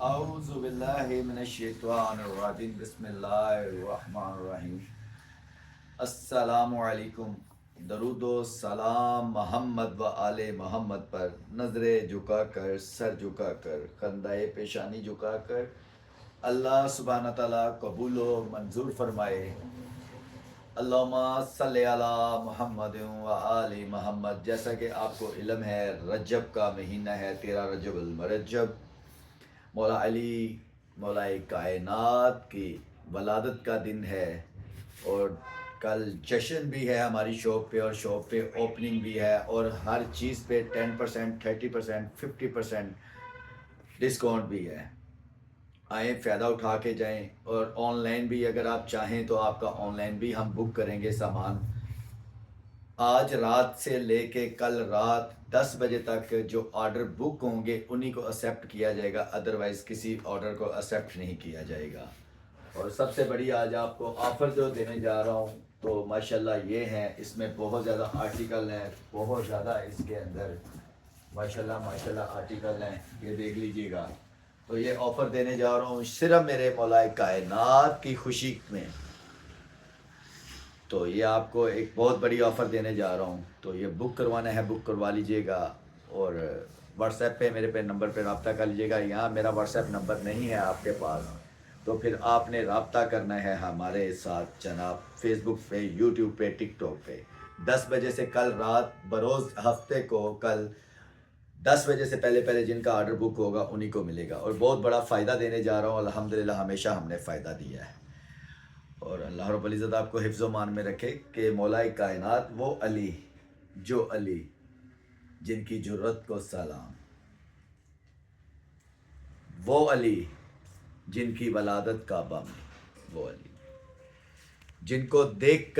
اعوذ باللہ من الشیطان الرجیم بسم اللہ الرحمن الرحیم۔ السلام علیکم، درود و سلام محمد و آل محمد پر، نظریں جھکا کر، سر جھکا کر، خندہ پیشانی جھکا کر اللہ سبحانہ تعالیٰ قبول و منظور فرمائے۔ اللہم صلی علی محمد و آل محمد۔ جیسا کہ آپ کو علم ہے، رجب کا مہینہ ہے، 13 رجب المرجب، مولا علی مولا کائنات کی ولادت کا دن ہے، اور کل جشن بھی ہے ہماری شاپ پہ، اور شاپ پہ اوپننگ بھی ہے، اور ہر چیز پہ 10%، 30%، 50% ڈسکاؤنٹ بھی ہے۔ آئیں، فائدہ اٹھا کے جائیں، اور آن لائن بھی اگر آپ چاہیں تو آپ کا آن لائن بھی ہم بک کریں گے سامان۔ آج رات سے لے کے کل رات 10 بجے تک جو آرڈر بک ہوں گے انہی کو ایکسیپٹ کیا جائے گا، ادروائز کسی آرڈر کو ایکسیپٹ نہیں کیا جائے گا۔ اور سب سے بڑی آج آپ کو آفر جو دینے جا رہا ہوں تو ماشاءاللہ یہ ہیں، اس میں بہت زیادہ آرٹیکل ہیں، بہت زیادہ اس کے اندر ماشاءاللہ آرٹیکل ہیں، یہ دیکھ لیجئے گا۔ تو یہ آفر دینے جا رہا ہوں صرف میرے مولا کائنات کی خوشی میں، تو یہ آپ کو ایک بہت بڑی آفر دینے جا رہا ہوں۔ تو یہ بک کروانا ہے، بک کروا لیجئے گا، اور واٹس ایپ پہ میرے نمبر پہ رابطہ کر لیجئے گا۔ یہاں میرا واٹس ایپ نمبر نہیں ہے آپ کے پاس، تو پھر آپ نے رابطہ کرنا ہے ہمارے ساتھ جناب، فیس بک پہ، یوٹیوب پہ، ٹک ٹاک پہ۔ 10 بجے سے کل رات بروز ہفتے کو، کل 10 بجے سے پہلے جن کا آرڈر بک ہوگا انہی کو ملے گا، اور بہت بڑا فائدہ دینے جا رہا ہوں۔ الحمدللہ ہمیشہ ہم نے فائدہ دیا ہے، اور اللہ رب العزت آپ کو حفظ و مان میں رکھے کہ مولا کائنات وہ علی، جو علی جن کی جرت کو سلام، وہ علی جن کی ولادت کا بم، وہ علی جن کو دیکھ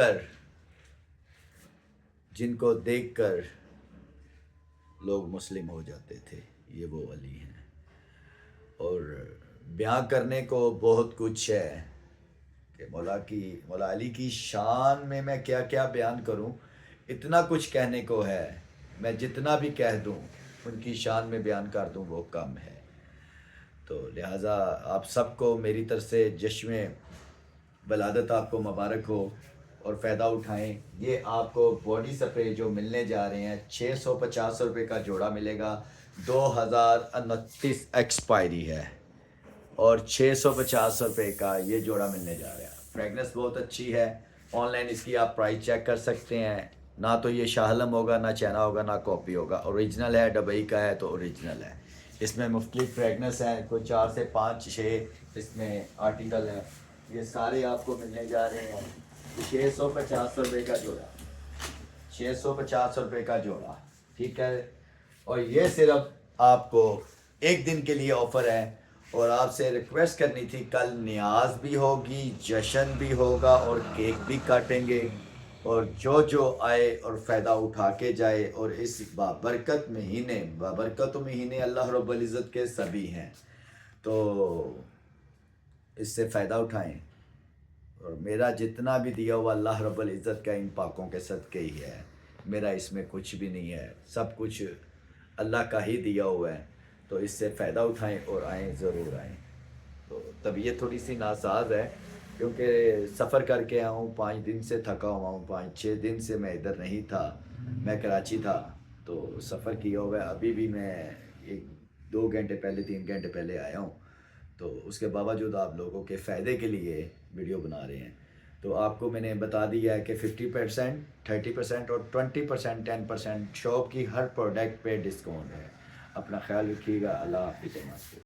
کر لوگ مسلم ہو جاتے تھے، یہ وہ علی ہیں۔ اور بیان کرنے کو بہت کچھ ہے کہ مولا علی کی شان میں کیا کیا بیان کروں، اتنا کچھ کہنے کو ہے، میں جتنا بھی کہہ دوں ان کی شان میں بیان کر دوں وہ کم ہے۔ تو لہٰذا آپ سب کو میری طرف سے جشن ولادت آپ کو مبارک ہو، اور فائدہ اٹھائیں۔ یہ آپ کو باڈی سپرے جو ملنے جا رہے ہیں 650 روپے کا جوڑا ملے گا، 2029 ایکسپائری ہے، اور 650 روپے کا یہ جوڑا ملنے جا رہا ہے۔ فریگنس بہت اچھی ہے، آن لائن اس کی آپ پرائس چیک کر سکتے ہیں۔ نہ تو یہ شاہ عالم ہوگا، نہ چائنا ہوگا، نہ کاپی ہوگا، اوریجنل ہے، دبئی کا ہے تو اوریجنل ہے۔ اس میں مختلف فریگنس ہیں، کوئی 4 سے 5 6 اس میں آرٹیکل ہیں، یہ سارے آپ کو ملنے جا رہے ہیں 650 روپے کا جوڑا، 650 روپے کا جوڑا، ٹھیک ہے۔ اور یہ صرف آپ کو ایک دن کے لیے آفر ہے، اور آپ سے ریکویسٹ کرنی تھی، کل نیاز بھی ہوگی، جشن بھی ہوگا، اور کیک بھی کاٹیں گے، اور جو آئے اور فائدہ اٹھا کے جائے، اور اس بابرکت مہینے اللہ رب العزت کے سبھی ہیں، تو اس سے فائدہ اٹھائیں۔ اور میرا جتنا بھی دیا ہوا اللہ رب العزت کا ان پاکوں کے صدقے ہی ہے، میرا اس میں کچھ بھی نہیں ہے، سب کچھ اللہ کا ہی دیا ہوا ہے۔ تو اس سے فائدہ اٹھائیں اور آئیں، ضرور آئیں۔ تو طبیعت تھوڑی سی ناساز ہے، کیونکہ سفر کر کے آیا ہوں، 5 دن سے تھکا ہوا ہوں، 5-6 دن سے میں ادھر نہیں تھا، میں کراچی تھا، تو سفر کیا ہوا ہے۔ ابھی بھی میں 2 گھنٹے پہلے 3 گھنٹے پہلے آیا ہوں، تو اس کے باوجود آپ لوگوں کے فائدے کے لیے ویڈیو بنا رہے ہیں۔ تو آپ کو میں نے بتا دیا ہے کہ 50%، 30% اور 20%، 10% شاپ کی ہر پروڈکٹ پہ ڈسکاؤنٹ ہے۔ اپنا خیال رکھیے گا، اللہ حافظ۔